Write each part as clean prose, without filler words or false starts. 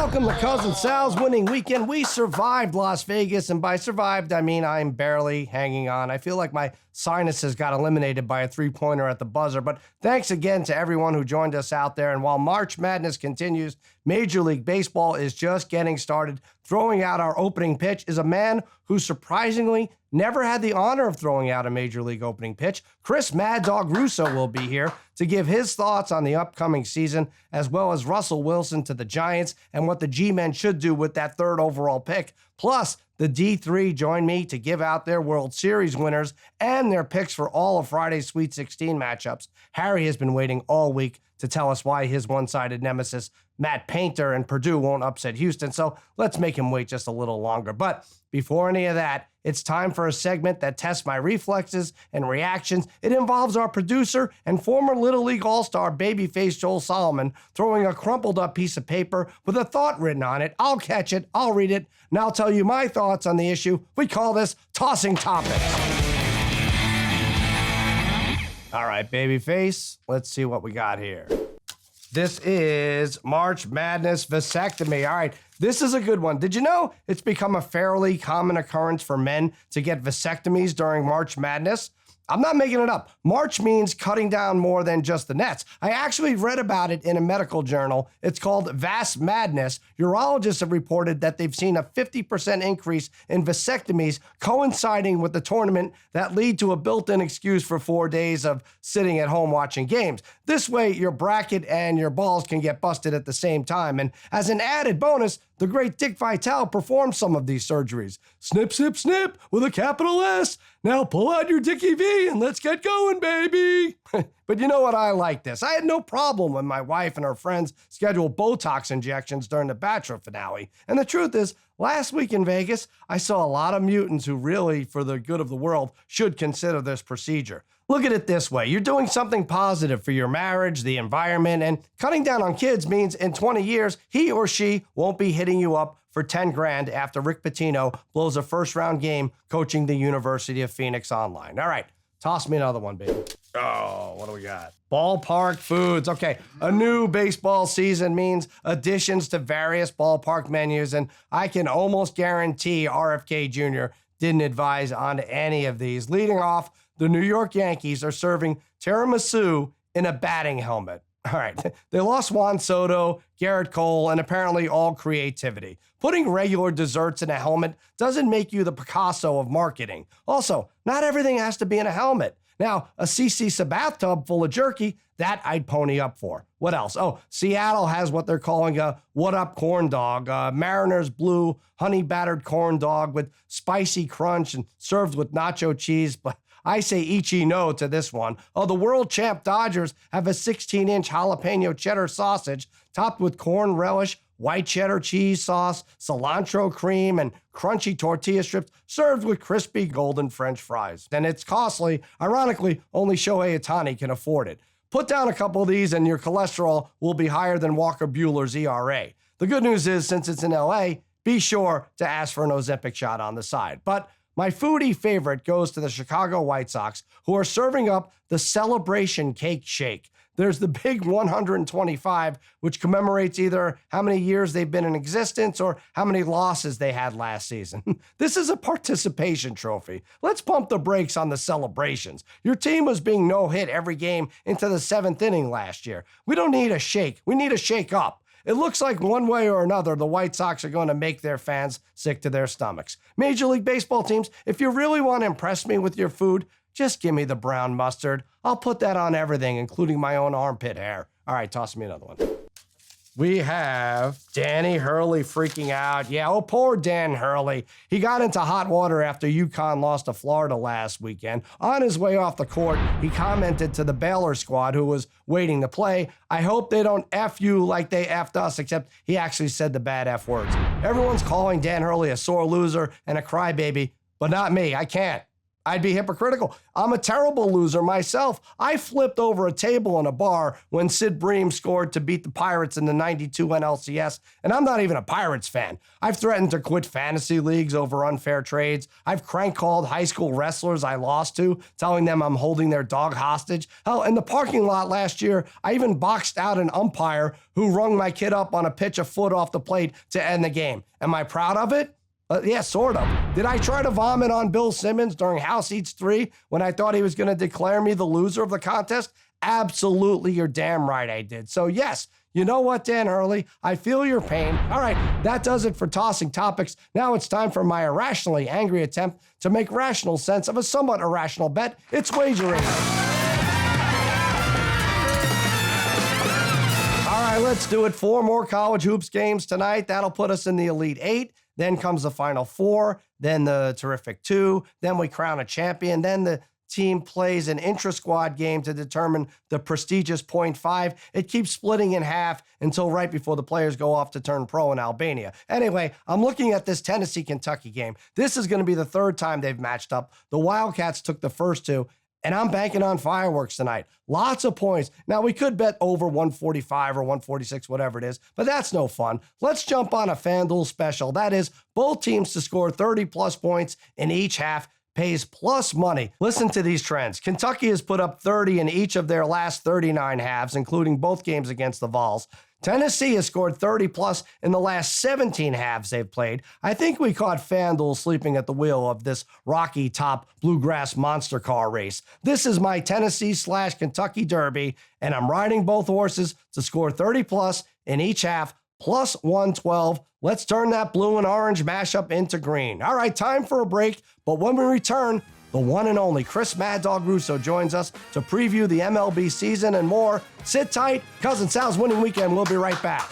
Welcome to Cousin Sal's winning weekend. We survived Las Vegas, and by survived, I mean I'm barely hanging on. I feel like my sinuses got eliminated by a three-pointer at the buzzer, but thanks again to everyone who joined us out there. And while March Madness continues, Major League Baseball is just getting started. Throwing out our opening pitch is a man who surprisingly never had the honor of throwing out a Major League opening pitch. Chris Mad Dog Russo will be here to give his thoughts on the upcoming season, as well as Russell Wilson to the Giants and what the G-Men should do with that third overall pick. Plus, the D3 join me to give out their World Series winners and their picks for all of Friday's Sweet 16 matchups. Harry has been waiting all week to tell us why his one-sided nemesis, Matt Painter and Purdue, won't upset Houston, so let's make him wait just a little longer. But before any of that, it's time for a segment that tests my reflexes and reactions. It involves our producer and former Little League All-Star babyface Joel Solomon throwing a crumpled up piece of paper with a thought written on it. I'll catch it, I'll read it, and I'll tell you my thoughts on the issue. We call this Tossing Topics. All right, babyface, let's see what we got here. This is March Madness vasectomy. All right, this is a good one. Did you know it's become a fairly common occurrence for men to get vasectomies during March Madness? I'm not making it up. March means cutting down more than just the nets. I actually read about it in a medical journal. It's called Vas Madness. Urologists have reported that they've seen a 50% increase in vasectomies coinciding with the tournament that lead to a built-in excuse for 4 days of sitting at home watching games. This way, your bracket and your balls can get busted at the same time. And as an added bonus, the great Dick Vitale performed some of these surgeries. Snip, snip, snip with a capital S. Now pull out your Dickie V and let's get going, baby. But you know what? I like this. I had no problem when my wife and her friends scheduled Botox injections during the Bachelor finale. And the truth is, last week in Vegas, I saw a lot of mutants who really, for the good of the world, should consider this procedure. Look at it this way. You're doing something positive for your marriage, the environment, and cutting down on kids means in 20 years, he or she won't be hitting you up for 10 grand after Rick Pitino blows a first-round game coaching the University of Phoenix online. All right, toss me another one, baby. Oh, what do we got? Ballpark foods. Okay, a new baseball season means additions to various ballpark menus, and I can almost guarantee RFK Jr. didn't advise on any of these. Leading off, the New York Yankees are serving tiramisu in a batting helmet. All right, they lost Juan Soto, Garrett Cole, and apparently all creativity. Putting regular desserts in a helmet doesn't make you the Picasso of marketing. Also, not everything has to be in a helmet. Now, a CC bathtub full of jerky, that I'd pony up for. What else? Oh, Seattle has what they're calling a What Up Corn Dog, Mariners Blue honey battered corn dog with spicy crunch and served with nacho cheese. But I say ichi no to this one. Oh, the world champ Dodgers have a 16-inch jalapeno cheddar sausage topped with corn relish, white cheddar cheese sauce, cilantro cream, and crunchy tortilla strips served with crispy golden French fries. And it's costly. Ironically, only Shohei Ohtani can afford it. Put down a couple of these and your cholesterol will be higher than Walker Bueller's ERA. The good news is, since it's in LA, be sure to ask for an Ozempic shot on the side. But my foodie favorite goes to the Chicago White Sox, who are serving up the Celebration Cake Shake. There's the Big 125, which commemorates either how many years they've been in existence or how many losses they had last season. This is a participation trophy. Let's pump the brakes on the celebrations. Your team was being no-hit every game into the 7th inning last year. We don't need a shake. We need a shake-up. It looks like one way or another, the White Sox are going to make their fans sick to their stomachs. Major League Baseball teams, if you really want to impress me with your food, just give me the brown mustard. I'll put that on everything, including my own armpit hair. All right, toss me another one. We have Danny Hurley freaking out. Yeah, oh, poor Dan Hurley. He got into hot water after UConn lost to Florida last weekend. On his way off the court, he commented to the Baylor squad who was waiting to play, "I hope they don't F you like they F'd us," except he actually said the bad F words. Everyone's calling Dan Hurley a sore loser and a crybaby, but not me. I can't. I'd be hypocritical. I'm a terrible loser myself. I flipped over a table in a bar when Sid Bream scored to beat the Pirates in the 92 NLCS, and I'm not even a Pirates fan. I've threatened to quit fantasy leagues over unfair trades. I've crank called high school wrestlers I lost to, telling them I'm holding their dog hostage. Hell, in the parking lot last year, I even boxed out an umpire who rung my kid up on a pitch a foot off the plate to end the game. Am I proud of it? Yeah, sort of. Did I try to vomit on Bill Simmons during House Eats 3 when I thought he was going to declare me the loser of the contest? Absolutely, you're damn right I did. So yes, you know what, Dan Hurley? I feel your pain. All right, that does it for tossing topics. Now it's time for my irrationally angry attempt to make rational sense of a somewhat irrational bet. It's wagering. All right, let's do it. 4 more college hoops games tonight. That'll put us in the Elite 8. Then comes the Final 4, then the Terrific 2, then we crown a champion, then the team plays an intra-squad game to determine the prestigious .5. It keeps splitting in half until right before the players go off to turn pro in Albania. Anyway, I'm looking at this Tennessee-Kentucky game. This is going to be the 3rd time they've matched up. The Wildcats took the first 2. And I'm banking on fireworks tonight. Lots of points. Now, we could bet over 145 or 146, whatever it is, but that's no fun. Let's jump on a FanDuel special. That is, both teams to score 30-plus points in each half pays plus money. Listen to these trends. Kentucky has put up 30 in each of their last 39 halves, including both games against the Vols. Tennessee has scored 30-plus in the last 17 halves they've played. I think we caught FanDuel sleeping at the wheel of this Rocky Top bluegrass monster car race. This is my Tennessee/Kentucky Derby, and I'm riding both horses to score 30-plus in each half, plus 112. Let's turn that blue and orange mashup into green. All right, time for a break, but when we return, the one and only Chris Mad Dog Russo joins us to preview the MLB season and more. Sit tight. Cousin Sal's Winning Weekend. We'll be right back.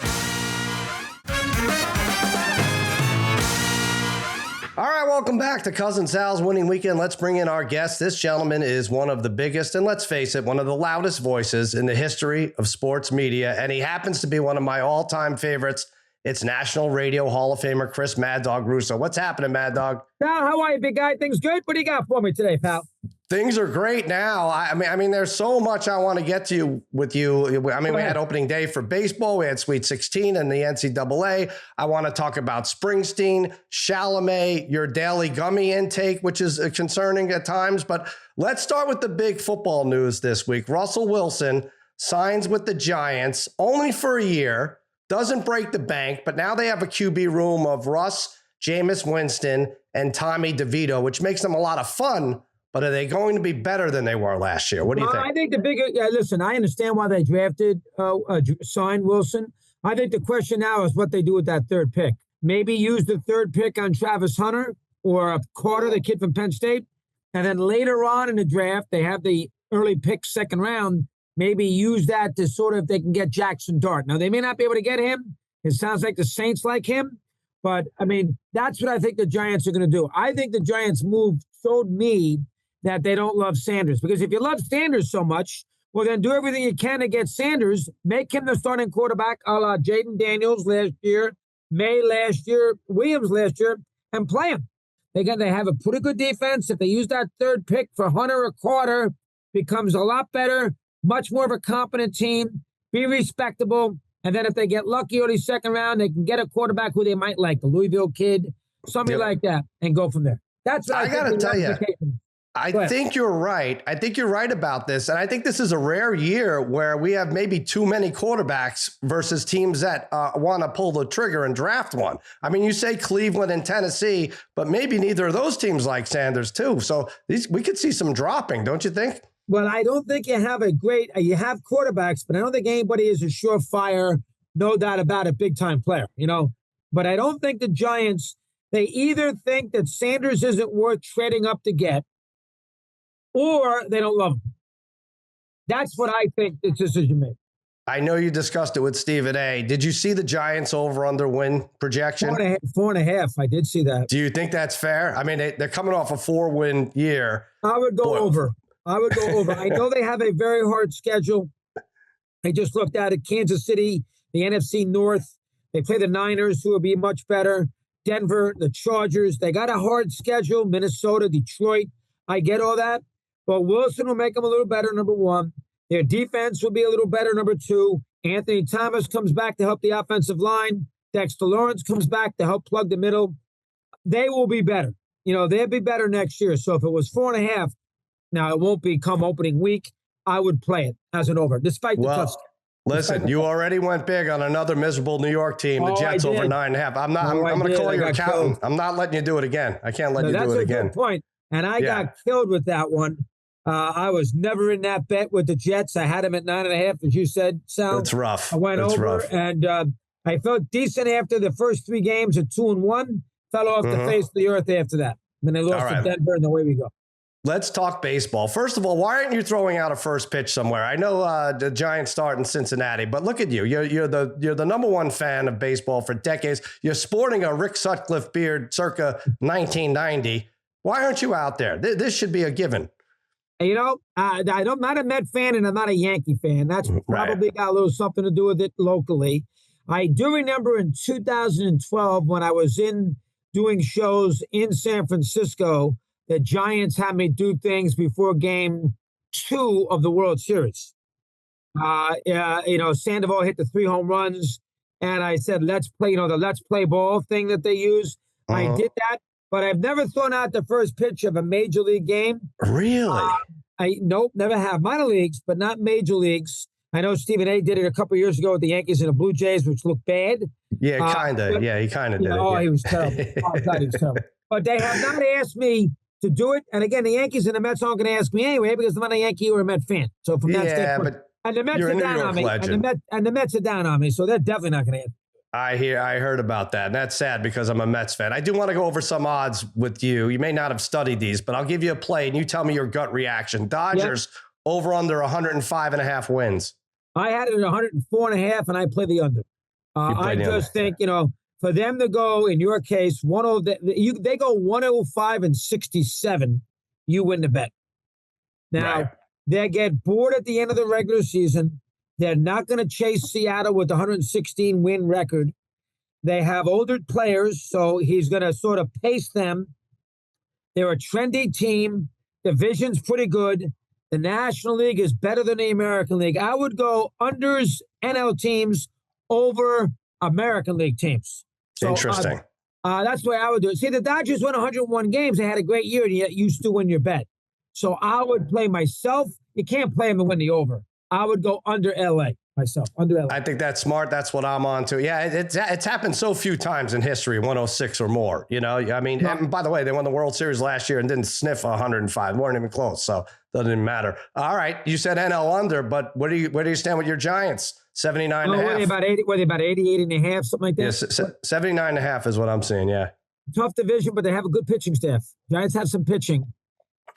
All right, welcome back to Cousin Sal's Winning Weekend. Let's bring in our guest. This gentleman is one of the biggest, and let's face it, one of the loudest voices in the history of sports media, and he happens to be one of my all-time favorites. It's National Radio Hall of Famer Chris Mad Dog Russo. What's happening, Mad Dog? Pal, how are you, big guy? Things good? What do you got for me today, pal? Things are great now. I mean, there's so much I want to get to with you. I mean, we had opening day for baseball. We had Sweet 16 and the NCAA. I want to talk about Springsteen, Chalamet, your daily gummy intake, which is concerning at times. But let's start with the big football news this week. Russell Wilson signs with the Giants only for a year. Doesn't break the bank, but now they have a QB room of Russ, Jameis Winston, and Tommy DeVito, which makes them a lot of fun. But are they going to be better than they were last year? What do you think? I think the bigger, listen, I understand why they signed Wilson. I think the question now is what they do with that 3rd pick. Maybe use the 3rd pick on Travis Hunter or a Carter, the kid from Penn State. And then later on in the draft, they have the early pick 2nd round. Maybe use that to sort of, if they can get Jackson Dart. Now, they may not be able to get him. It sounds like the Saints like him. But, I mean, that's what I think the Giants are going to do. I think the Giants' move showed me that they don't love Sanders. Because if you love Sanders so much, well, then do everything you can to get Sanders. Make him the starting quarterback a la Jaden Daniels last year, May last year, Williams last year, and play him. They have a pretty good defense. If they use that 3rd pick for Hunter or Carter, becomes a lot better. Much more of a competent team, be respectable, and then if they get lucky early 2nd round, they can get a quarterback who they might like, the Louisville kid, somebody like that, and go from there. That's what I got to tell you. I think you're right. I think you're right about this, and I think this is a rare year where we have maybe too many quarterbacks versus teams that want to pull the trigger and draft one. I mean, you say Cleveland and Tennessee, but maybe neither of those teams like Sanders too. So we could see some dropping, don't you think? Well, I don't think you have you have quarterbacks, but I don't think anybody is a surefire, no doubt about it, big-time player, But I don't think the Giants, they either think that Sanders isn't worth trading up to get, or they don't love him. That's what I think the decision made. I know you discussed it with Stephen A. Did you see the Giants over-under win projection? 4.5. I did see that. Do you think that's fair? I mean, they're coming off a 4-win year. I would go over. I know they have a very hard schedule. I just looked at it. Kansas City, the NFC North. They play the Niners, who will be much better. Denver, the Chargers. They got a hard schedule. Minnesota, Detroit. I get all that. But Wilson will make them a little better, number one. Their defense will be a little better, number two. Anthony Thomas comes back to help the offensive line. Dexter Lawrence comes back to help plug the middle. They will be better. They'll be better next year. So if it was 4.5, now it won't be come opening week, I would play it as an over, despite the touchdown. Listen, you already went big on another miserable New York team, the Jets over 9.5. I'm going to call your accountant. I'm not letting you do it again. I can't let you do it again. That's a good point. And I got killed with that one. I was never in that bet with the Jets. I had them at 9.5, as you said, Sal. It's rough. I went over, and I felt decent after the first 3 games at 2-1. Fell off the face of the earth after that. Then they lost to Denver, and away we go. Let's talk baseball. First of all, why aren't you throwing out a first pitch somewhere? I know the Giants start in Cincinnati, but look at you. You're the number one fan of baseball for decades. You're sporting a Rick Sutcliffe beard circa 1990. Why aren't you out there? This should be a given. I'm not a Met fan and I'm not a Yankee fan. That's probably got a little something to do with it locally. I do remember in 2012 when I was doing shows in San Francisco, the Giants had me do things before game 2 of the World Series. Sandoval hit the 3 home runs, and I said, let's play, the let's play ball thing that they use. I did that, but I've never thrown out the first pitch of a major league game. Really? Nope, never have. Minor leagues, but not major leagues. I know Stephen A. did it a couple of years ago with the Yankees and the Blue Jays, which looked bad. Yeah, kind of. He kind of did it. Oh, he was terrible. Oh, God, he was terrible. But they have not asked me to do it. And again, the Yankees and the Mets aren't going to ask me anyway because I'm not a Yankee or a Met fan. So from that standpoint, and the Mets are down on me. And the Mets are down on me. So they're definitely not going to ask. I heard about that. And that's sad because I'm a Mets fan. I do want to go over some odds with you. You may not have studied these, but I'll give you a play and you tell me your gut reaction. Dodgers over under 105.5 wins. I had it at 104.5 and I play the under. I just think, for them to go, in your case, they go 105 and 67, you win the bet. Now, they get bored at the end of the regular season. They're not going to chase Seattle with the 116 win record. They have older players, so he's going to sort of pace them. They're a trendy team. Division's pretty good. The National League is better than the American League. I would go unders NL teams over American League teams. So, interesting. That's the way I would do it. See, the Dodgers won 101 games. They had a great year, and yet you still win your bet. So I would play myself. You can't play them and win the over. I would go under LA myself, under LA. I think that's smart. That's what I'm on to. Yeah, it's happened so few times in history, 106 or more. I mean, and by the way, they won the World Series last year and didn't sniff 105. Weren't even close, so doesn't even matter. All right, you said NL under, but where do you stand with your Giants? 79.5. Were they about 88.5, something like that? Yes, 79.5 is what I'm seeing. Yeah, tough division, but they have a good pitching staff. Giants have some pitching.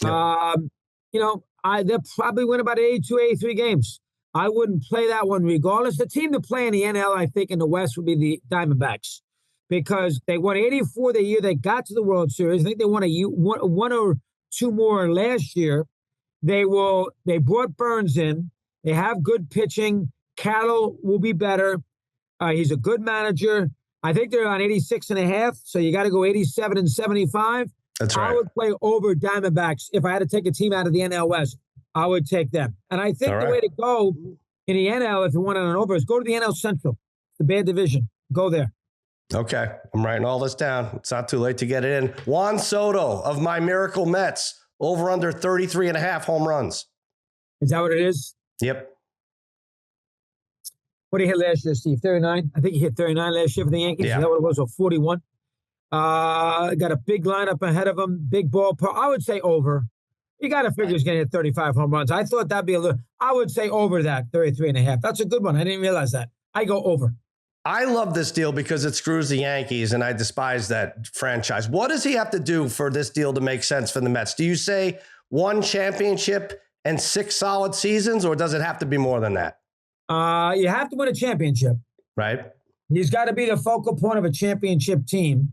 Yep. They'll probably win about 82, 83 games. I wouldn't play that one regardless. The team to play in the NL, I think, in the West would be the Diamondbacks because they won 84 the year they got to the World Series. I think they won one or two more last year. They brought Burns in. They have good pitching. Carroll will be better. He's a good manager. I think they're on 86.5, so you got to go 87 and 75. That's right. I would play over Diamondbacks if I had to take a team out of the NL West. I would take them. And I think the way to go in the NL, if you want an over, is go to the NL Central, the bad division. Go there. Okay. I'm writing all this down. It's not too late to get it in. Juan Soto of my Miracle Mets, over under 33.5 home runs. Is that what it is? Yep. What did he hit last year, Steve? 39? I think he hit 39 last year for the Yankees. Yeah. Is that what it was, or 41? Got a big lineup ahead of him, big ballpark. I would say over. You got to figure he's going to hit 35 home runs. I thought that'd be a little, I would say over that, 33.5. That's a good one. I didn't realize that. I go over. I love this deal because it screws the Yankees, and I despise that franchise. What does he have to do for this deal to make sense for the Mets? Do you say 1 championship and 6 solid seasons, or does it have to be more than that? You have to win a championship. Right. He's got to be the focal point of a championship team.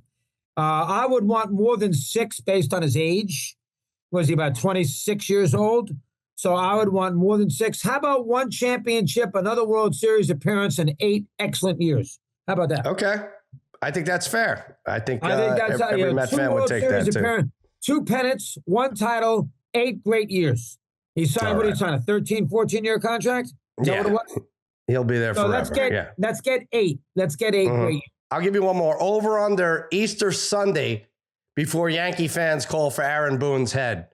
I would want more than 6 based on his age. Was he about 26 years old? So I would want more than 6. How about 1 championship, another World Series appearance, and 8 excellent years? How about that? Okay. I think that's fair. I think that's every Met fan would take that too. 2 pennants, 1 title, 8 great years. He signed, what did he sign, a 13, 14-year contract? Is that what it was? He'll be there forever. Let's get 8. Let's get 8 great years. I'll give you one more. Over under Easter Sunday before Yankee fans call for Aaron Boone's head.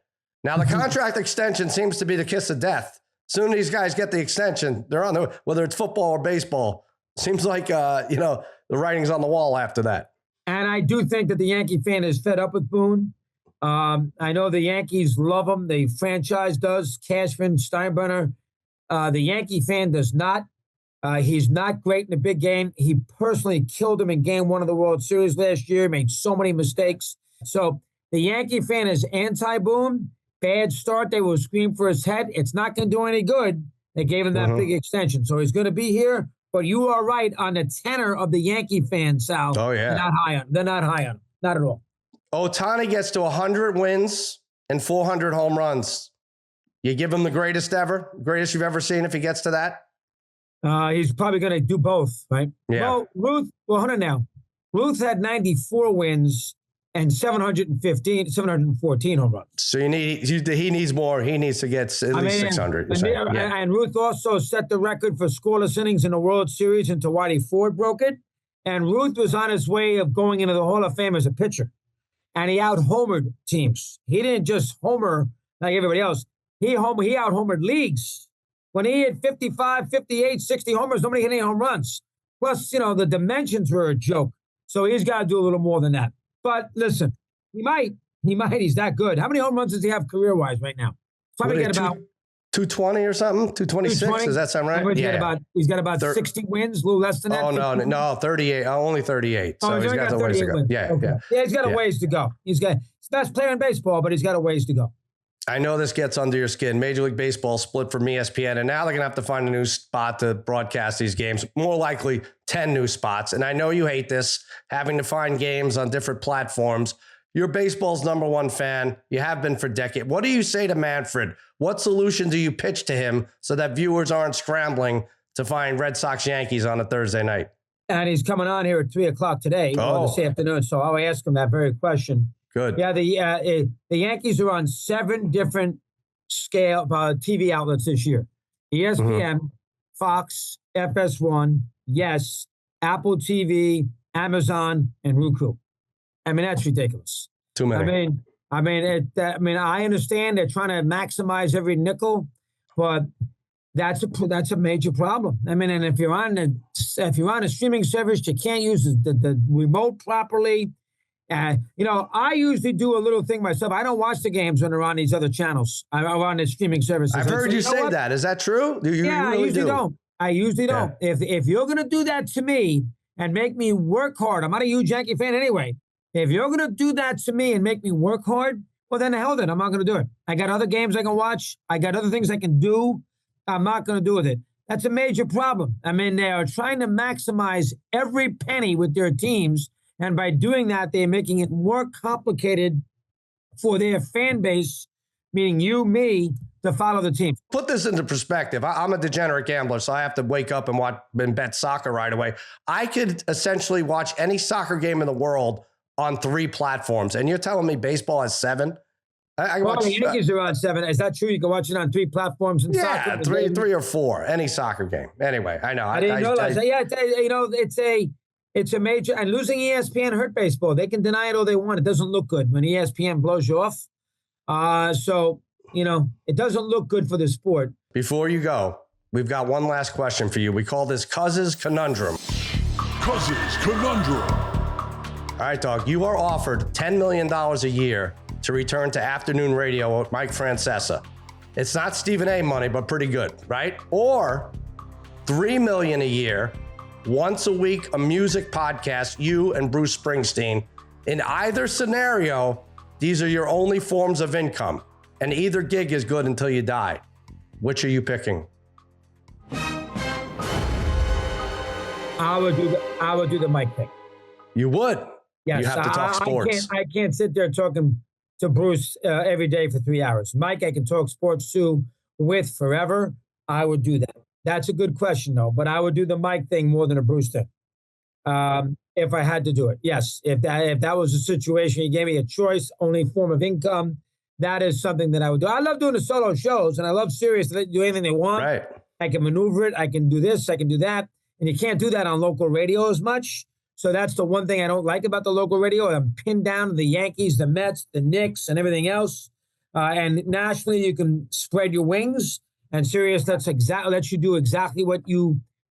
Now, the contract extension seems to be the kiss of death. Soon these guys get the extension, they're on whether it's football or baseball. Seems like, the writing's on the wall after that. And I do think that the Yankee fan is fed up with Boone. I know the Yankees love him. The franchise does. Cashman, Steinbrenner. The Yankee fan does not. He's not great in the big game. He personally killed him in Game 1 of the World Series last year. Made so many mistakes. So the Yankee fan is anti-Boone. Bad start. They will scream for his head. It's not going to do any good. They gave him that big extension. So he's going to be here. But you are right on the tenor of the Yankee fan, Sal. Oh, yeah. They're not high on him. Not at all. Ohtani gets to 100 wins and 400 home runs. You give him the greatest ever, greatest you've ever seen if he gets to that? He's probably going to do both, right? Yeah. Well, hold on now. Ruth had 94 wins and 714 home runs. So he needs more. He needs to get at least 600. And Ruth also set the record for scoreless innings in the World Series until Whitey Ford broke it. And Ruth was on his way of going into the Hall of Fame as a pitcher. And he out-homered teams. He didn't just homer like everybody else. He out-homered leagues. When he hit 55, 58, 60 homers, nobody hit any home runs. Plus, the dimensions were a joke. So he's got to do a little more than that. But listen, he might. He's that good. How many home runs does he have career-wise right now? Probably get about 220 or something? 226? Does that sound right? He's got about 60 wins, a little less than that. Oh, no, 38. Only 38. So he's got a ways to go. Yeah, okay. Yeah, he's got a ways to go. He's the best player in baseball, but he's got a ways to go. I know this gets under your skin. Major League Baseball split from ESPN, and now they're going to have to find a new spot to broadcast these games. More likely 10 new spots. And I know you hate this, having to find games on different platforms. You're baseball's number one fan. You have been for decades. What do you say to Manfred? What solution do you pitch to him so that viewers aren't scrambling to find Red Sox Yankees on a Thursday night? And he's coming on here at 3:00 today, this afternoon. So I'll ask him that very question. Good. Yeah, the Yankees are on 7 different scale TV outlets this year. ESPN, Fox, FS1, Yes, Apple TV, Amazon, and Roku. I mean, that's ridiculous. Too many. I understand they're trying to maximize every nickel, but that's a major problem. I mean, and if you're on a streaming service, you can't use the remote properly. I usually do a little thing myself. I don't watch the games when they're on these other channels. I'm on the streaming services. I've heard you say that. Is that true? I usually don't. I usually don't. If you're going to do that to me and make me work hard, I'm not a huge Yankee fan anyway. If you're going to do that to me and make me work hard, well, then the hell then. I'm not going to do it. I got other games I can watch. I got other things I can do. I'm not going to do with it. That's a major problem. I mean, they are trying to maximize every penny with their teams. And by doing that, they're making it more complicated for their fan base, meaning you, me, to follow the team. Put this into perspective. I'm a degenerate gambler, so I have to wake up and watch and bet soccer right away. I could essentially watch any soccer game in the world on 3 platforms. And you're telling me baseball has 7? The Yankees are on 7. Is that true? You can watch it on 3 platforms in soccer? Yeah, 3 or 4, any soccer game. Anyway, I know. I didn't realize that. It's a major, and losing ESPN hurt baseball. They can deny it all they want. It doesn't look good when ESPN blows you off. It doesn't look good for the sport. Before you go, we've got one last question for you. We call this Cousins Conundrum. Cousins Conundrum. All right, dog. You are offered $10 million a year to return to afternoon radio with Mike Francesa. It's not Stephen A. money, but pretty good, right? Or $3 million a year, once a week, a music podcast, you and Bruce Springsteen. In either scenario, these are your only forms of income, and either gig is good until you die. Which are you picking? I would do the Mike pick. You would? Yes. You have to talk sports. I can't sit there talking to Bruce every day for 3 hours. Mike, I can talk sports with forever. I would do that. That's a good question, though. But I would do the Mike thing more than a Bruce thing. if I had to do it. Yes, if that was a situation, you gave me a choice, only form of income, that is something that I would do. I love doing the solo shows, and I love Sirius. They do anything they want. Right. I can maneuver it. I can do this. I can do that. And you can't do that on local radio as much. So that's the one thing I don't like about the local radio. I'm pinned down to the Yankees, the Mets, the Knicks, and everything else. And nationally, you can spread your wings. And Sirius, lets you do exactly what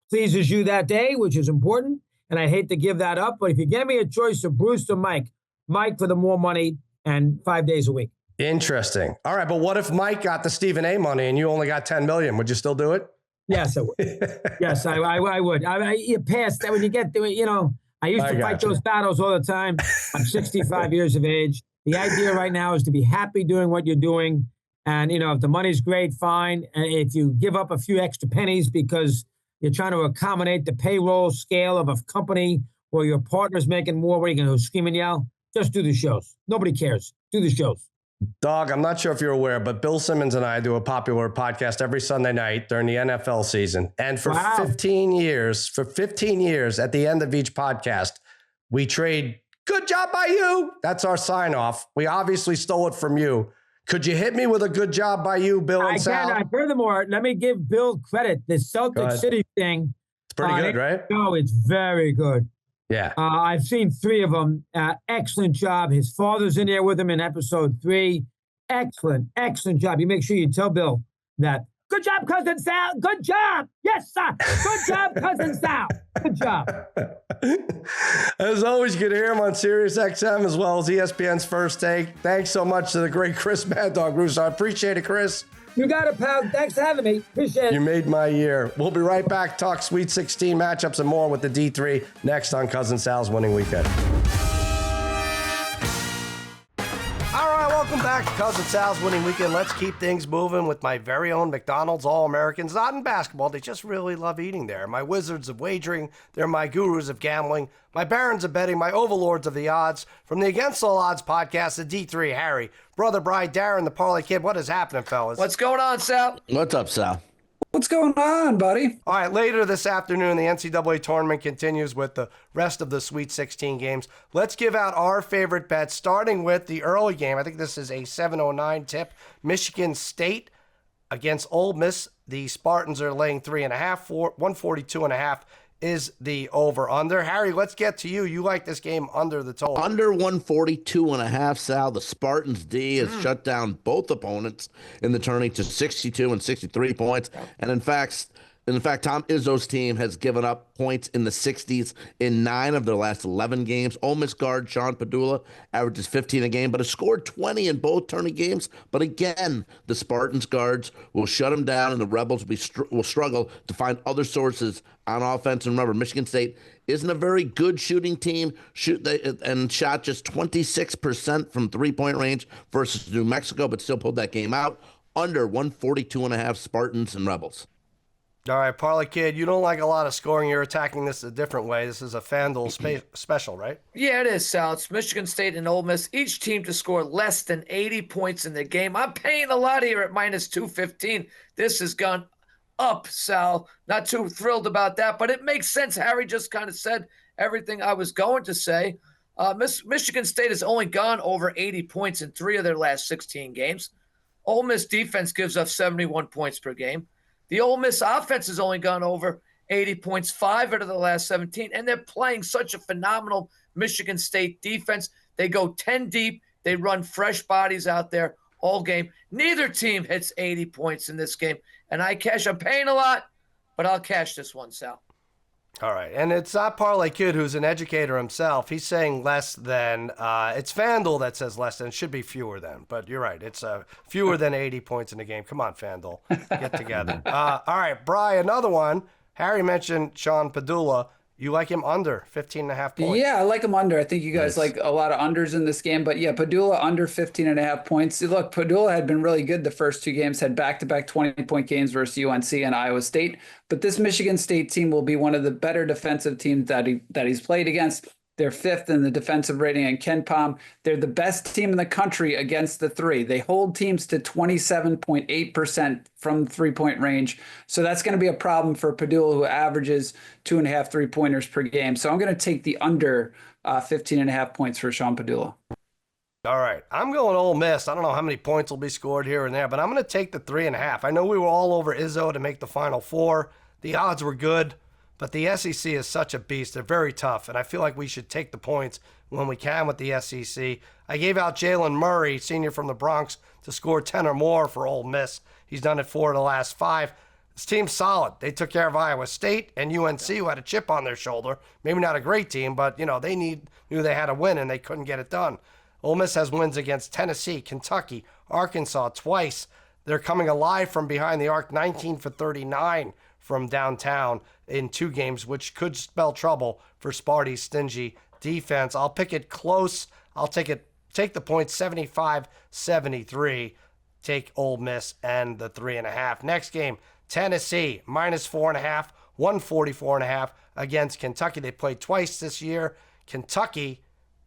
pleases you that day, which is important. And I hate to give that up. But if you give me a choice of Bruce or Mike for the more money and 5 days a week. Interesting. All right, but what if Mike got the Stephen A money and you only got 10 million? Would you still do it? Yes, I would. Yes, I would. You pass that when you get to it, I used to fight those battles all the time. I'm 65 years of age. The idea right now is to be happy doing what you're doing. And, if the money's great, fine. And if you give up a few extra pennies because you're trying to accommodate the payroll scale of a company or your partner's making more, what are you going to scream and yell? Just do the shows. Nobody cares. Do the shows. Dog, I'm not sure if you're aware, but Bill Simmons and I do a popular podcast every Sunday night during the NFL season. And for 15 years, at the end of each podcast, we trade good job by you. That's our sign off. We obviously stole it from you. Could you hit me with a good job by you, Bill and Sal? Furthermore, let me give Bill credit. The Celtic City thing. It's pretty good, right? No, it's very good. Yeah. I've seen 3 of them. Excellent job. His father's in there with him in episode 3. Excellent job. You make sure you tell Bill that. Good job, Cousin Sal. Good job. Yes, sir. Good job, Cousin Sal. Good job. As always, you can hear him on Sirius XM as well as ESPN's First Take. Thanks so much to the great Chris Mad Dog Russo. I appreciate it, Chris. You got it, pal. Thanks for having me. Appreciate it. You made my year. We'll be right back. Talk Sweet 16 matchups and more with the D3 next on Cousin Sal's Winning Weekend. All right, welcome back to Cousin Sal's Winning Weekend. Let's keep things moving with my very own McDonald's All-Americans. Not in basketball. They just really love eating there. My wizards of wagering. They're my gurus of gambling. My barons of betting. My overlords of the odds. From the Against All Odds podcast, the D3, Harry. Brother Bry, Darren, the Parlay Kid. What is happening, fellas? What's going on, Sal? What's up, Sal? What's going on, buddy? All right, later this afternoon, the NCAA tournament continues with the rest of the Sweet 16 games. Let's give out our favorite bets, starting with the early game. I think this is a 7:09 tip. Michigan State against Ole Miss. The Spartans are laying 3.5. 142.5 is the over-under. Harry, let's get to you. You like this game under the total. Under 142.5, Sal. The Spartans D has shut down both opponents in the tourney to 62 and 63 points. And in fact, Tom Izzo's team has given up points in the 60s in 9 of their last 11 games. Ole Miss guard Sean Padula averages 15 a game, but has scored 20 in both tourney games. But again, the Spartans guards will shut him down, and the Rebels will struggle to find other sources on offense. And remember, Michigan State isn't a very good shooting team, and shot just 26% from three-point range versus New Mexico, but still pulled that game out. Under 142.5 Spartans and Rebels. All right, Parlay Kid, you don't like a lot of scoring. You're attacking this a different way. This is a FanDuel special, right? Yeah, it is, Sal. It's Michigan State and Ole Miss, each team to score less than 80 points in the game. I'm paying a lot here at minus 215. This has gone up, Sal. Not too thrilled about that, but it makes sense. Harry just kind of said everything I was going to say. Michigan State has only gone over 80 points in 3 of their last 16 games. Ole Miss defense gives up 71 points per game. The Ole Miss offense has only gone over 80 points 5 out of the last 17, and they're playing such a phenomenal Michigan State defense. They go 10 deep. They run fresh bodies out there all game. Neither team hits 80 points in this game, and I'm paying a lot, but I'll cash this one, Sal. All right, and it's not Parlay Kid, who's an educator himself. He's saying less than. It's FanDuel that says less than. It should be fewer than. But you're right. It's fewer than 80 points in the game. Come on, FanDuel. Get together. All right, Bri, another one. Harry mentioned Sean Padula. You like him under 15.5 points? Yeah, I like him under. I think you guys like a lot of unders in this game. But yeah, Padula under 15.5 points. Look, Padula had been really good the first 2 games, had back-to-back 20-point games versus UNC and Iowa State. But this Michigan State team will be one of the better defensive teams that he's played against. They're 5th in the defensive rating in KenPom. They're the best team in the country against the three. They hold teams to 27.8% from three-point range. So that's going to be a problem for Padula, who averages 2.5 three-pointers per game. So I'm going to take the under 15.5 points for Sean Padula. All right, I'm going Ole Miss. I don't know how many points will be scored here and there, but I'm going to take the 3.5. I know we were all over Izzo to make the Final Four. The odds were good. But the SEC is such a beast. They're very tough, and I feel like we should take the points when we can with the SEC. I gave out Jalen Murray, senior from the Bronx, to score 10 or more for Ole Miss. He's done it 4 of the last 5. This team's solid. They took care of Iowa State and UNC, who had a chip on their shoulder. Maybe not a great team, but, they knew they had a win, and they couldn't get it done. Ole Miss has wins against Tennessee, Kentucky, Arkansas twice. They're coming alive from behind the arc, 19 for 39 from downtown in 2 games, which could spell trouble for Sparty's stingy defense. I'll pick it close. I'll take the points 75-73. Take Ole Miss and the 3.5. Next game, Tennessee, -4.5, 144.5 against Kentucky. They played twice this year. Kentucky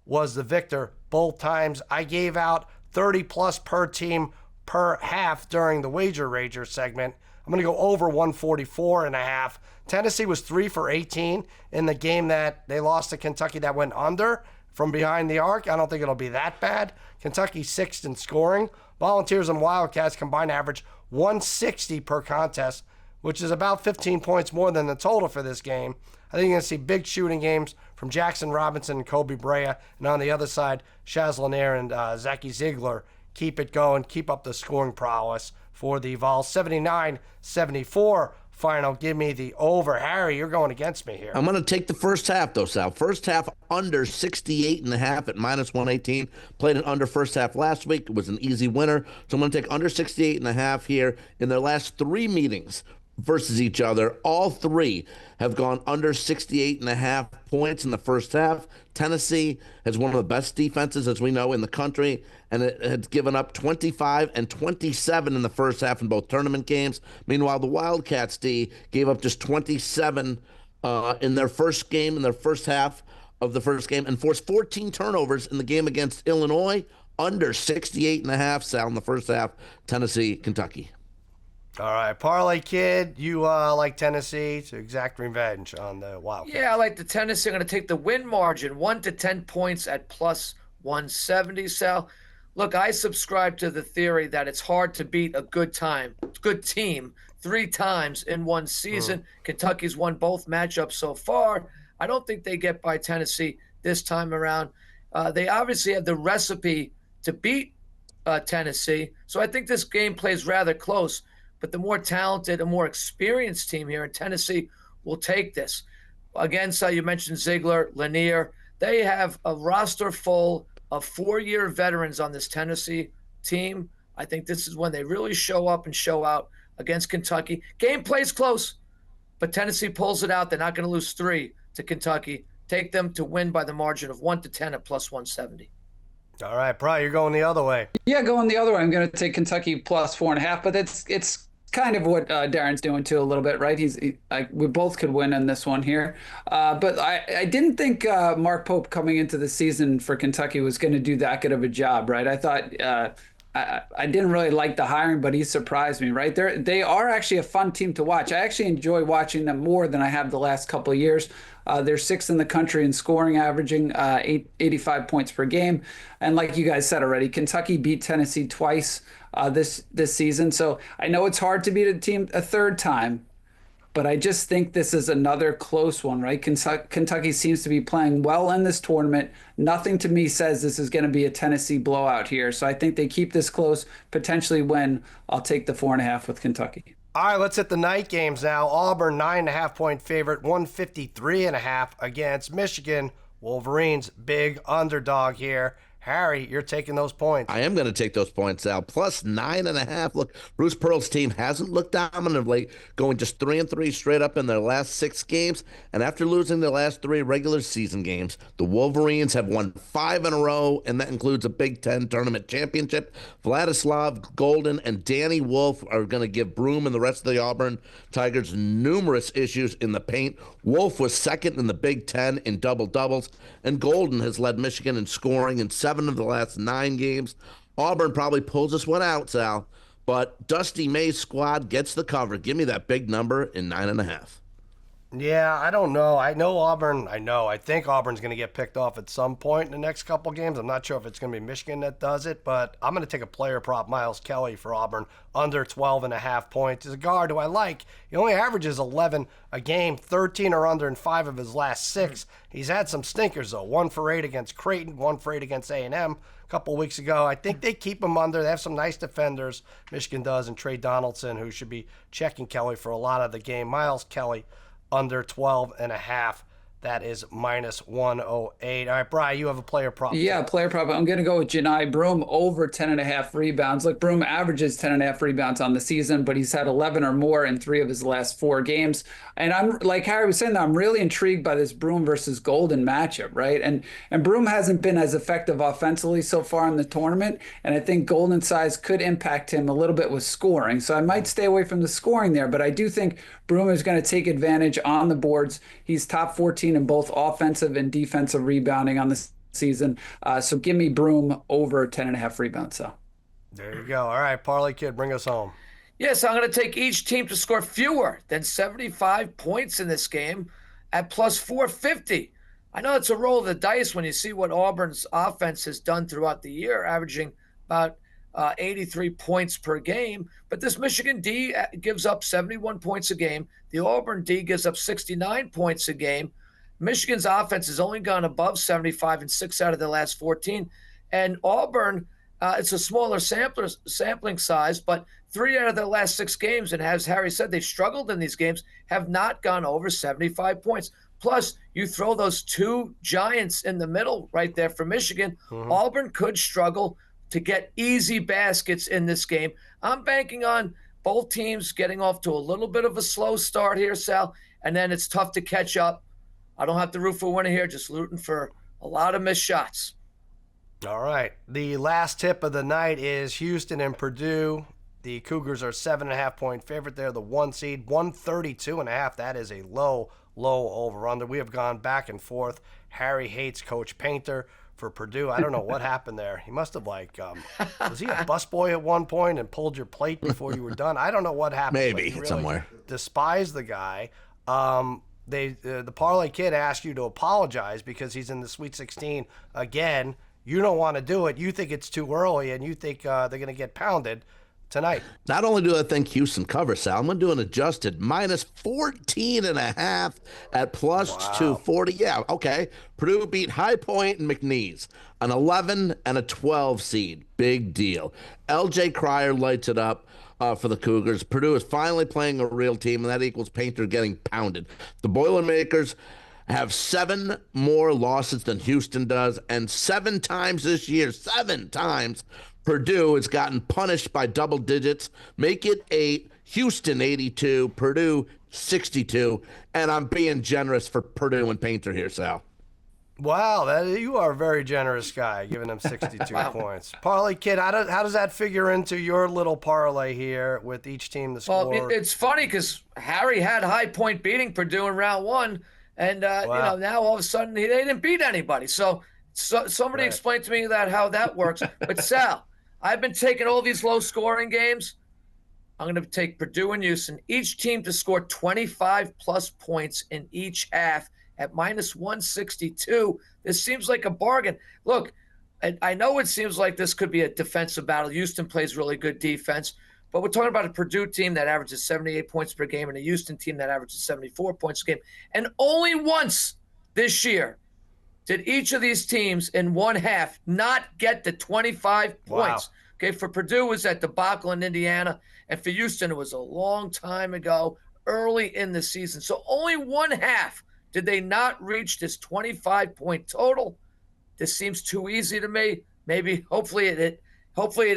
was the victor both times. I gave out 30+ per team per half during the Wager Rager segment. I'm going to go over 144.5. Tennessee was 3 for 18 in the game that they lost to Kentucky that went under from behind the arc. I don't think it'll be that bad. Kentucky 6th in scoring. Volunteers and Wildcats combined average 160 per contest, which is about 15 points more than the total for this game. I think you're going to see big shooting games from Jackson Robinson and Kobe Brea. And on the other side, Shaz Lanier and Zachy Ziegler keep it going, keep up the scoring prowess for the Vols. 79-74 final. Give me the over. Harry, you're going against me here. I'm going to take the first half, though, Sal. First half under 68.5 at -118. Played an under first half last week. It was an easy winner. So I'm going to take under 68.5 here. In their last 3 meetings versus each other, all 3 have gone under 68.5 points in the first half. Tennessee has one of the best defenses, as we know, in the country, and it has given up 25 and 27 in the first half in both tournament games. Meanwhile, the Wildcats D gave up just 27 in their first game, in their first half of the first game, and forced 14 turnovers in the game against Illinois. Under 68.5, Sal, in the first half. Tennessee, Kentucky. All right, Parlay Kid, you like Tennessee to exact revenge on the Wildcats. Yeah, I like the Tennessee. I'm going to take the win margin, 1 to 10 points at +170. Sal, look, I subscribe to the theory that it's hard to beat a good team 3 times in one season. Kentucky's won both matchups so far. I don't think they get by Tennessee this time around. They obviously have the recipe to beat Tennessee, so I think this game plays rather close. But the more talented and more experienced team here in Tennessee will take this. Again, so you mentioned Ziegler, Lanier. They have a roster full of 4-year veterans on this Tennessee team. I think this is when they really show up and show out against Kentucky. Game plays close, but Tennessee pulls it out. They're not going to lose 3 to Kentucky. Take them to win by the margin of 1 to 10 at +170. All right, Bri, you're going the other way. Yeah, going the other way. I'm going to take Kentucky +4.5, but it's kind of what Darren's doing too a little bit, right? We both could win in this one here. But I didn't think Mark Pope coming into the season for Kentucky was going to do that good of a job, right? I thought I didn't really like the hiring, but he surprised me, right? They are actually a fun team to watch. I actually enjoy watching them more than I have the last couple of years. They're 6th in the country in scoring, averaging 85 points per game. And like you guys said already, Kentucky beat Tennessee twice this season. So I know it's hard to beat a team a third time, but I just think this is another close one, right? Kentucky seems to be playing well in this tournament. Nothing to me says this is going to be a Tennessee blowout here. So I think they keep this close, potentially win. I'll take the 4.5 with Kentucky. All right, let's hit the night games now. Auburn, 9.5 point favorite, 153.5 against Michigan. Wolverines, big underdog here. Harry, you're taking those points. I am going to take those points, Sal. Plus 9.5. Look, Bruce Pearl's team hasn't looked dominant of late, going just 3-3 straight up in their last 6 games. And after losing their last 3 regular season games, the Wolverines have won 5 in a row, and that includes a Big Ten tournament championship. Vladislav Golden and Danny Wolf are going to give Broom and the rest of the Auburn Tigers numerous issues in the paint. Wolf was second in the Big Ten in double-doubles, and Golden has led Michigan in scoring in 7 of the last 9 games. Auburn probably pulls this one out, Sal, but Dusty May's squad gets the cover. Give me that big number in 9.5. Yeah, I don't know. I think Auburn's going to get picked off at some point in the next couple games. I'm not sure if it's going to be Michigan that does it, but I'm going to take a player prop, Miles Kelly, for Auburn, under 12.5 points. He's a guard who I like. He only averages 11 a game, 13 or under in 5 of his last 6. He's had some stinkers, though. 1 for 8 against Creighton, 1 for 8 against A&M a couple of weeks ago. I think they keep him under. They have some nice defenders, Michigan does, and Trey Donaldson, who should be checking Kelly for a lot of the game. Miles Kelly, under 12.5. That is minus 108. All right, Brian, you have a player prop. Yeah, player prop. I'm going to go with Janai Broom over 10.5 rebounds. Look, Broom averages 10.5 rebounds on the season, but he's had 11 or more in 3 of his last 4 games. And I'm, like Harry was saying, I'm really intrigued by this Broom versus Golden matchup, right? And Broom hasn't been as effective offensively so far in the tournament, and I think Golden's size could impact him a little bit with scoring. So I might stay away from the scoring there, but I do think Broom is going to take advantage on the boards. He's top 14 in both offensive and defensive rebounding on the season. So give me Broom over 10.5 rebounds. So there you go. All right, Parlay Kid, bring us home. Yes, I'm going to take each team to score fewer than 75 points in this game at plus 450. I know it's a roll of the dice when you see what Auburn's offense has done throughout the year, averaging about 83 points per game. But this Michigan D gives up 71 points a game. The Auburn D gives up 69 points a game. Michigan's offense has only gone above 75 in 6 out of the last 14. And Auburn, it's a smaller sampling size, but 3 out of the last 6 games, and as Harry said, they've struggled in these games, have not gone over 75 points. Plus, you throw those 2 giants in the middle right there for Michigan. Auburn could struggle to get easy baskets in this game. I'm banking on both teams getting off to a little bit of a slow start here, Sal, and then it's tough to catch up. I don't have to root for winner here, just rooting for a lot of missed shots. All right. The last tip of the night is Houston and Purdue. The Cougars are 7.5 point favorite there, the 1 seed, 132.5. That is a low over-under. We have gone back and forth. Harry hates Coach Painter for Purdue. I don't know what happened there. He must have, was he a busboy at one point and pulled your plate before you were done? I don't know what happened. Maybe really somewhere. Despise the guy. The Parlay Kid asked you to apologize because he's in the Sweet 16 again. You don't want to do it. You think it's too early, and you think they're going to get pounded tonight. Not only do I think Houston covers, Sal, I'm going to do an adjusted minus 14.5 at plus 240. Yeah, okay. Purdue beat High Point and McNeese, an 11 and a 12 seed. Big deal. LJ Cryer lights it up for the Cougars. Purdue is finally playing a real team, and that equals Painter getting pounded. The Boilermakers have 7 more losses than Houston does, and 7 times this year, 7 times, Purdue has gotten punished by double digits. Make it 8, Houston 82, Purdue 62, and I'm being generous for Purdue and Painter here, Sal. Wow, you are a very generous guy, giving them 62 points. Parlay Kid, how does that figure into your little parlay here with each team to score? Well, it's funny because Harry had High Point beating Purdue in round 1, and now all of a sudden they didn't beat anybody. So somebody explain to me how that works. But Sal, I've been taking all these low-scoring games. I'm going to take Purdue and Houston, each team to score 25-plus points in each half at minus 162. This seems like a bargain. Look, I know it seems like this could be a defensive battle. Houston plays really good defense, but we're talking about a Purdue team that averages 78 points per game and a Houston team that averages 74 points a game. And only once this year did each of these teams in one half not get to 25 points. Wow. Okay, for Purdue, it was that debacle in Indiana, and for Houston, it was a long time ago, early in the season. So only one half did they not reach this 25-point total. This seems too easy to me. maybe, hopefully it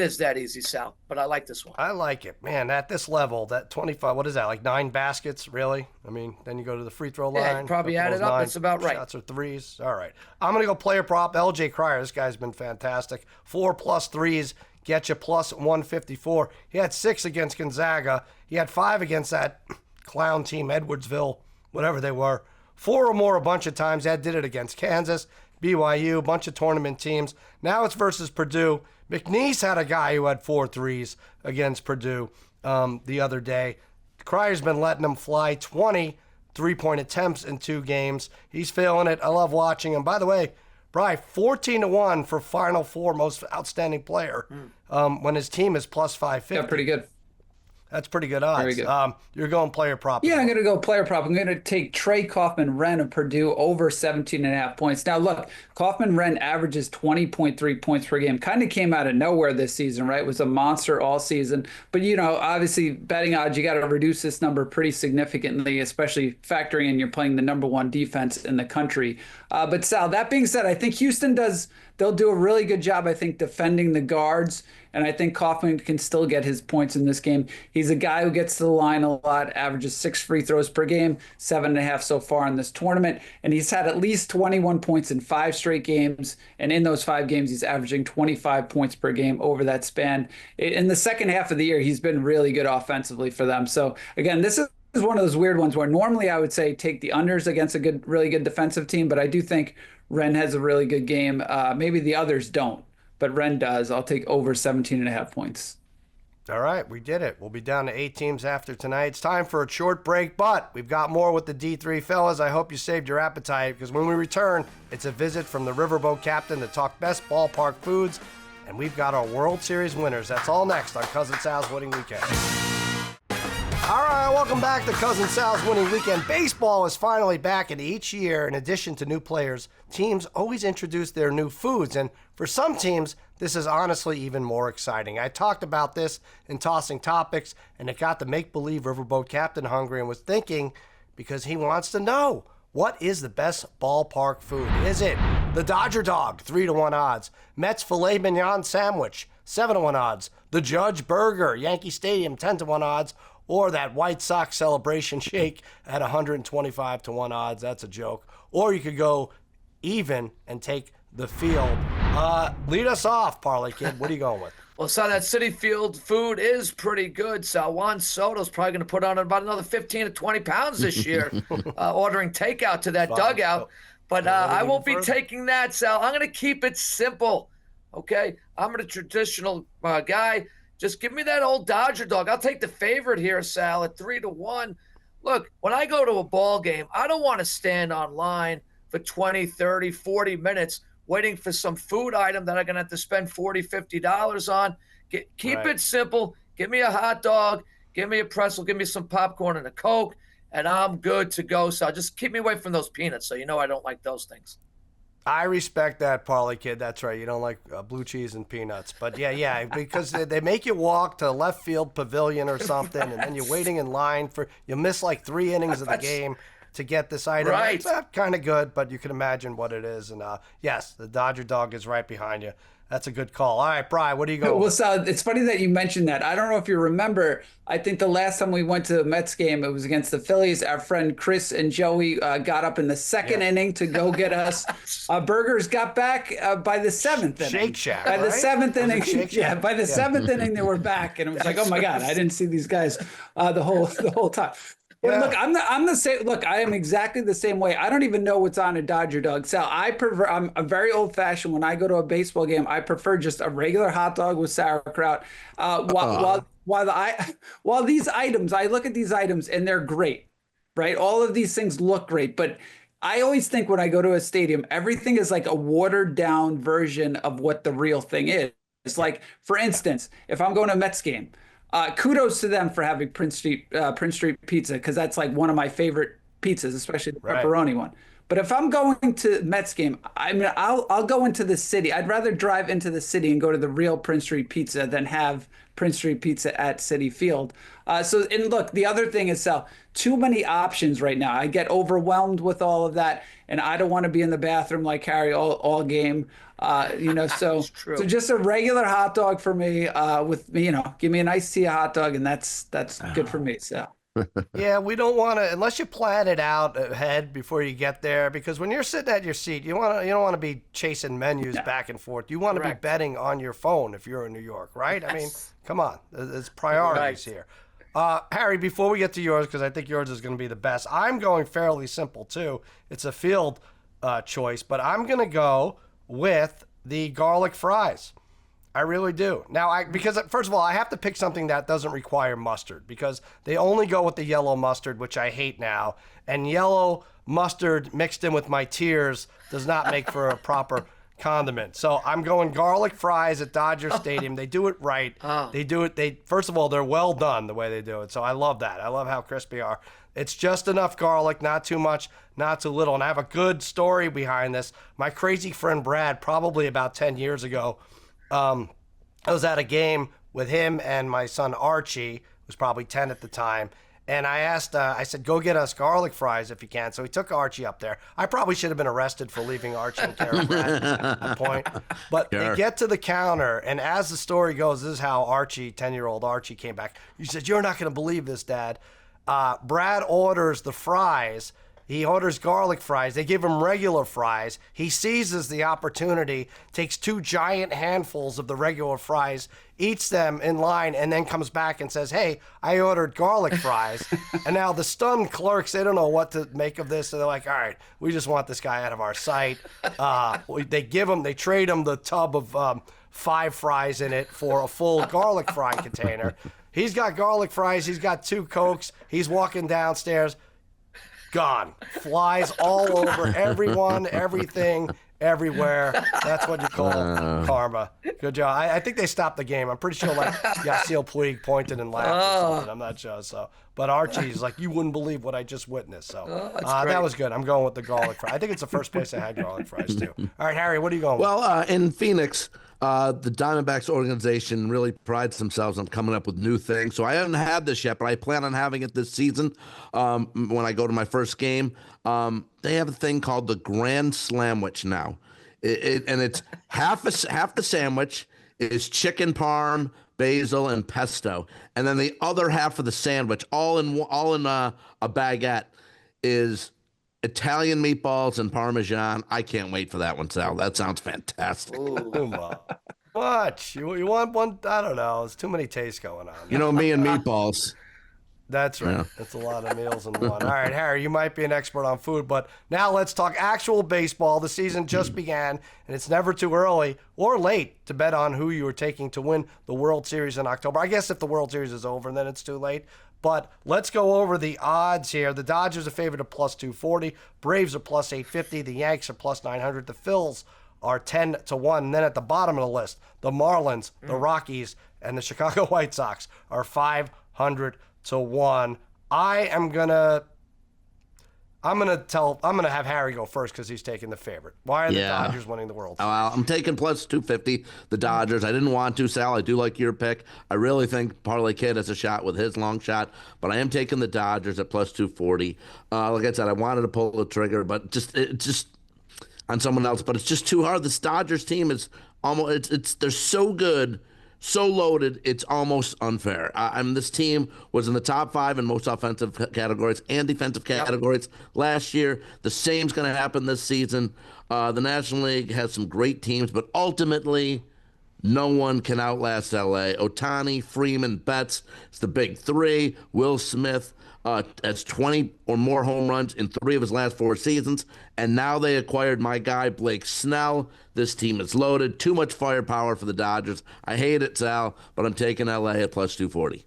is that easy, Sal. But I like this one. I like it, man. At this level, that 25, what is that? Like 9 baskets, really? I mean, then you go to the free throw line. Yeah, probably add it up. It's about right. Shots or threes. All right, I'm gonna go player prop. LJ Cryer. This guy's been fantastic. 4+ threes get you plus 154. He had 6 against Gonzaga. He had 5 against that clown team, Edwardsville, whatever they were. 4 or more a bunch of times. That did it against Kansas, BYU, a bunch of tournament teams. Now it's versus Purdue. McNeese had a guy who had 4 threes against Purdue the other day. Cryer's been letting him fly 20 3-point attempts in 2 games. He's feeling it. I love watching him. By the way, Bri, 14-1 for Final Four most outstanding player when his team is plus 550. Yeah, pretty good. That's pretty good odds. Very good. You're going player prop. Yeah, I'm going to go player prop. I'm going to take Trey Kaufman-Renn of Purdue over 17.5 points. Now, look, Kaufman-Renn averages 20.3 points per game. Kind of came out of nowhere this season, right? Was a monster all season. But, obviously, betting odds, you got to reduce this number pretty significantly, especially factoring in you're playing the #1 defense in the country. But, Sal, that being said, I think Houston they'll do a really good job, I think, defending the guards. And I think Kaufman can still get his points in this game. He's a guy who gets to the line a lot, averages 6 free throws per game, 7.5 so far in this tournament. And he's had at least 21 points in 5 straight games. And in those 5 games, he's averaging 25 points per game over that span. In the second half of the year, he's been really good offensively for them. So, again, this is one of those weird ones where normally I would say take the unders against a really good defensive team. But I do think Renn has a really good game. Maybe the others don't. But Renn does. I'll take over 17.5 points. All right, we did it. We'll be down to 8 teams after tonight. It's time for a short break, but we've got more with the D3 fellas. I hope you saved your appetite, because when we return, it's a visit from the Riverboat captain to talk best ballpark foods, and we've got our World Series winners. That's all next on Cousin Sal's Winning Weekend. All right, welcome back to Cousin Sal's Winning Weekend. Baseball is finally back, and each year, in addition to new players, teams always introduce their new foods, and for some teams, this is honestly even more exciting. I talked about this in Tossing Topics, and it got the make-believe Riverboat captain hungry and was thinking, because he wants to know, what is the best ballpark food? Is it the Dodger Dog, 3-1 odds, Mets Filet Mignon Sandwich, 7-1 odds, the Judge Burger, Yankee Stadium, 10-1 odds, or that White Sox Celebration Shake at 125-1 odds? That's a joke. Or you could go even and take the field. Lead us off, Parlay Kid. What are you going with? Well, so that City Field food is pretty good. So Juan Soto's probably going to put on about another 15 to 20 pounds this year, ordering takeout to that dugout. But I won't be taking that, Sal. I'm going to keep it simple, okay? I'm a traditional guy. Just give me that old Dodger Dog. I'll take the favorite here, Sal, at 3-1. Look, when I go to a ball game, I don't want to stand online for 20, 30, 40 minutes waiting for some food item that I'm going to have to spend $40, $50 on. Keep it simple. Give me a hot dog. Give me a pretzel. Give me some popcorn and a Coke, and I'm good to go. So just keep me away from those peanuts, so you know I don't like those things. I respect that, Parlay Kid. That's right. You don't like blue cheese and peanuts. But, yeah, because they make you walk to left field pavilion or something, and then you're waiting in line you miss like 3 innings of the game to get this item. Right. It's kind of good, but you can imagine what it is. And, yes, the Dodger Dog is right behind you. That's a good call. All right, Bri, what do you go Well, Sal, it's funny that you mentioned that. I don't know if you remember, I think the last time we went to the Mets game, it was against the Phillies. Our friend Chris and Joey got up in the second inning to go get us burgers, got back by the 7th inning. Shake Shack, By the 7th inning. By the 7th inning, they were back. And it was like, oh, my God, I didn't see these guys the whole time. Well, look, I'm the same. Look, I am exactly the same way. I don't even know what's on a Dodger Dog. Sal, I'm a very old fashioned. When I go to a baseball game, I prefer just a regular hot dog with sauerkraut. While these items, I look at these items and they're great, right? All of these things look great, but I always think when I go to a stadium, everything is like a watered down version of what the real thing is. It's like, for instance, if I'm going to a Mets game. Kudos to them for having Prince Street pizza, because that's like one of my favorite pizzas, especially the pepperoni one. But if I'm going to Mets game, I mean, I'll go into the city. I'd rather drive into the city and go to the real Prince Street Pizza than have Prince Street Pizza at Citi Field. And look, the other thing is, Sal, too many options right now. I get overwhelmed with all of that, and I don't want to be in the bathroom like Harry all game. So just a regular hot dog for me. Give me an iced tea hot dog, and that's good for me. So. Yeah, we don't want to, unless you plan it out ahead before you get there, because when you're sitting at your seat, you don't want to be chasing menus back and forth. You want to be betting on your phone if you're in New York, right? I mean, come on, there's priorities here. Harry, before we get to yours, because I think yours is going to be the best, I'm going fairly simple too. It's a field choice, but I'm going to go with the garlic fries. I really do. Now, because first of all, I have to pick something that doesn't require mustard, because they only go with the yellow mustard, which I hate now. And yellow mustard mixed in with my tears does not make for a proper condiment. So I'm going garlic fries at Dodger Stadium. They do it right. First of all, they're well done the way they do it. So I love that. I love how crispy they are. It's just enough garlic, not too much, not too little. And I have a good story behind this. My crazy friend Brad, probably about 10 years ago, I was at a game with him and my son Archie, who was probably 10 at the time, and I said, go get us garlic fries if you can. So he took Archie up there. I probably should have been arrested for leaving Archie in care of Brad at that point. But they get to the counter, and as the story goes, this is how Archie, 10-year-old Archie, came back. He said, you're not going to believe this, Dad. Brad orders the fries. He orders garlic fries. They give him regular fries. He seizes the opportunity, takes 2 giant handfuls of the regular fries, eats them in line, and then comes back and says, hey, I ordered garlic fries. And now the stunned clerks, they don't know what to make of this. So they're like, all right, we just want this guy out of our sight. They trade him the tub of 5 fries in it for a full garlic fry container. He's got garlic fries. He's got 2 Cokes. He's walking downstairs. Gone. Flies all over everyone, everything, everywhere. That's what you call karma. Good job. I think they stopped the game. I'm pretty sure Yasiel Puig pointed and laughed or something. I'm not sure. But Archie's like, you wouldn't believe what I just witnessed. So that was good. I'm going with the garlic fries. I think it's the first place I had garlic fries too. All right, Harry, what are you going with? Well, in Phoenix, the Diamondbacks organization really prides themselves on coming up with new things. So I haven't had this yet, but I plan on having it this season when I go to my first game. They have a thing called the Grand Slamwich now. And it's half the sandwich is chicken parm, basil, and pesto. And then the other half of the sandwich, all in a baguette, is Italian meatballs and Parmesan. I can't wait for that one, Sal. That sounds fantastic. What? You want one? I don't know. There's too many tastes going on. You know me and meatballs. That's right. Yeah. That's a lot of meals in one. All right, Harry, you might be an expert on food, but now let's talk actual baseball. The season just began, and it's never too early or late to bet on who you are taking to win the World Series in October. I guess if the World Series is over, then it's too late. But let's go over the odds here. The Dodgers are favored at plus 240. Braves are plus 850. The Yanks are plus 900. The Phils are 10-1. And then at the bottom of the list, the Marlins, the Rockies, and the Chicago White Sox are 500-1. I'm gonna have Harry go first because he's taking the favorite. Why are the Dodgers winning the World Series? I'm taking plus 250, the Dodgers. I didn't want to, Sal. I do like your pick. I really think Parlay Kid has a shot with his long shot, but I am taking the Dodgers at plus 240. Like I said, I wanted to pull the trigger, but just on someone else, but it's just too hard. This Dodgers team is almost they're so good, so loaded, it's almost unfair. This team was in the top 5 in most offensive categories and defensive categories last year. The same's going to happen this season. The National League has some great teams, but ultimately, no one can outlast L.A. Ohtani, Freeman, Betts, it's the big 3. Will Smith has 20 or more home runs in 3 of his last 4 seasons. And now they acquired my guy, Blake Snell. This team is loaded. Too much firepower for the Dodgers. I hate it, Sal, but I'm taking L.A. at plus 240.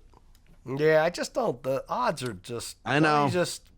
Yeah, I just don't. The odds are just. I know.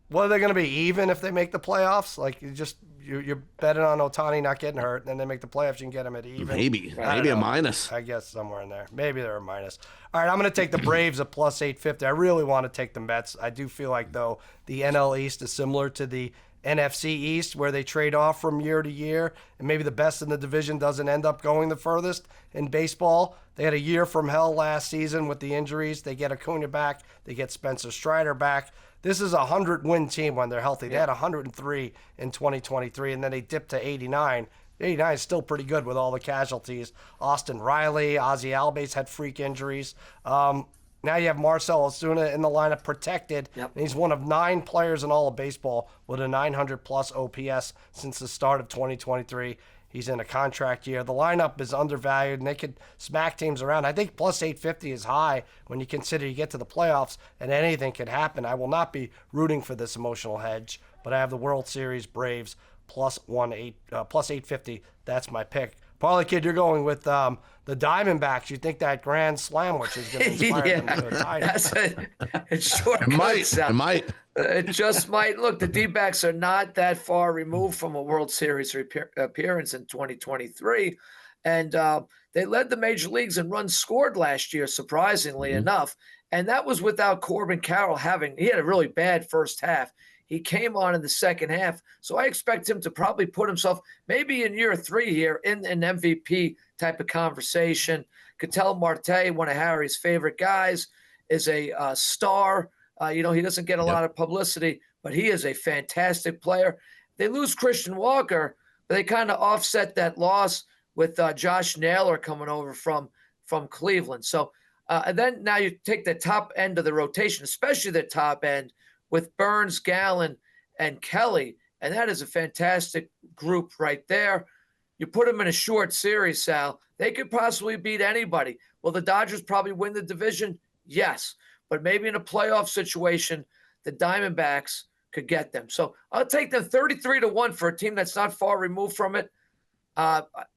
What are they going to be, even if they make the playoffs? Like, you're betting on Ohtani not getting hurt, and then they make the playoffs, you can get him at even. Maybe a minus. I guess somewhere in there. Maybe they're a minus. All right, I'm going to take the Braves at plus 850. I really want to take the Mets. I do feel like, though, the NL East is similar to the NFC East where they trade off from year to year, and maybe the best in the division doesn't end up going the furthest in baseball. They had a year from hell last season with the injuries. They get Acuna back. They get Spencer Strider back. This is a 100-win team when they're healthy. They had 103 in 2023, and then they dipped to 89. 89 is still pretty good with all the casualties. Austin Riley, Ozzie Albies had freak injuries. Now you have Marcell Ozuna in the lineup protected. Yep. And he's one of 9 players in all of baseball with a 900-plus OPS since the start of 2023. He's in a contract year. The lineup is undervalued, and they could smack teams around. I think plus 850 is high when you consider you get to the playoffs, and anything could happen. I will not be rooting for this emotional hedge, but I have the World Series Braves plus 850. That's my pick. Parlay Kid, you're going with the Diamondbacks. You think that grand slam, which is going to inspire them to a title. That's it. It sure It might. It just might. Look, the D-backs are not that far removed from a World Series appearance in 2023. And they led the major leagues in runs scored last year, surprisingly enough. And that was without Corbin Carroll he had a really bad first half. He came on in the second half. So I expect him to probably put himself maybe in year 3 here in an MVP type of conversation. Ketel Marte, one of Harry's favorite guys, is a star. He doesn't get a lot of publicity, but he is a fantastic player. They lose Christian Walker, but they kind of offset that loss with Josh Naylor coming over from Cleveland. So and then now you take the top end of the rotation, especially the top end, with Burns, Gallen, and Kelly, and that is a fantastic group right there. You put them in a short series, Sal, they could possibly beat anybody. Will the Dodgers probably win the division? Yes, but maybe in a playoff situation, the Diamondbacks could get them. So I'll take them 33-1 for a team that's not far removed from it.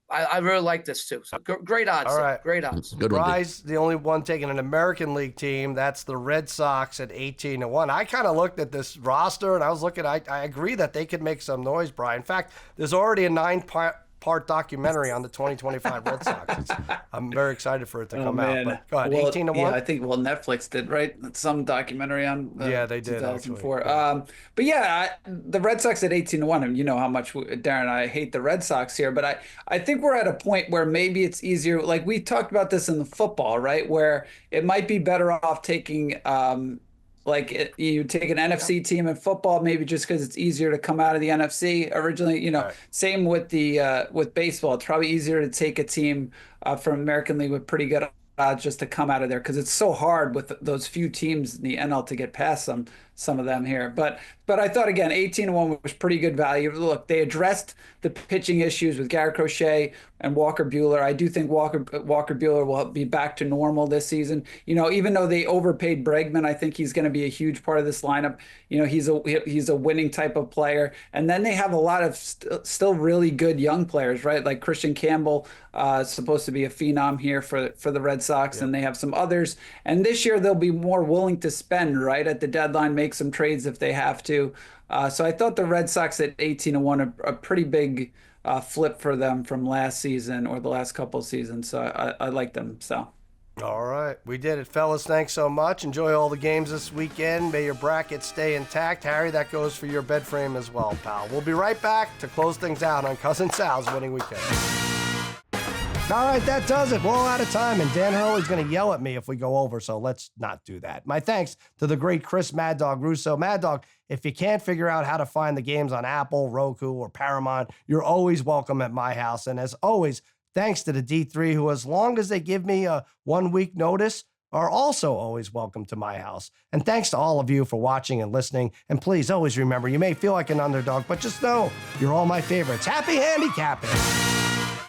I really like this too. So great odds. All right. Great odds. Good one. Rise, the only one taking an American League team. That's the Red Sox at 18-1. I kind of looked at this roster and I was looking. I agree that they could make some noise, Brian. In fact, there's already a 9-part documentary on the 2025 Red Sox. I'm very excited for it to come out. But go ahead, 18-1. Yeah, I think Netflix did, right? Some documentary on they did 2004. But yeah, the Red Sox at 18-1. And you know how much Darren and I hate the Red Sox here, but I think we're at a point where maybe it's easier. Like we talked about this in the football, right? Where it might be better off taking. You take an NFC team in football, maybe just because it's easier to come out of the NFC originally. Right. Same with with baseball. It's probably easier to take a team from American League with pretty good odds just to come out of there because it's so hard with those few teams in the NL to get past some of them here. But I thought, again, 18-1 was pretty good value. Look, they addressed the pitching issues with Garrett Crochet and Walker Buehler. I do think Walker Buehler will be back to normal this season. Even though they overpaid Bregman, I think he's going to be a huge part of this lineup. He's a winning type of player. And then they have a lot of still really good young players, right? Like Christian Campbell, supposed to be a phenom here for the Red Sox, and they have some others. And this year they'll be more willing to spend, right, at the deadline, make some trades if they have to. So I thought the Red Sox at 18-1 a pretty big flip for them from last season or the last couple of seasons. So I like them. So. All right. We did it, fellas. Thanks so much. Enjoy all the games this weekend. May your bracket stay intact. Harry, that goes for your bed frame as well, pal. We'll be right back to close things out on Cousin Sal's Winning Weekend. All right, that does it. We're all out of time, and Dan Hurley's going to yell at me if we go over, so let's not do that. My thanks to the great Chris Mad Dog Russo. Mad Dog, if you can't figure out how to find the games on Apple, Roku, or Paramount, you're always welcome at my house. And as always, thanks to the D3, who, as long as they give me a 1-week notice, are also always welcome to my house. And thanks to all of you for watching and listening. And please always remember, you may feel like an underdog, but just know you're all my favorites. Happy handicapping!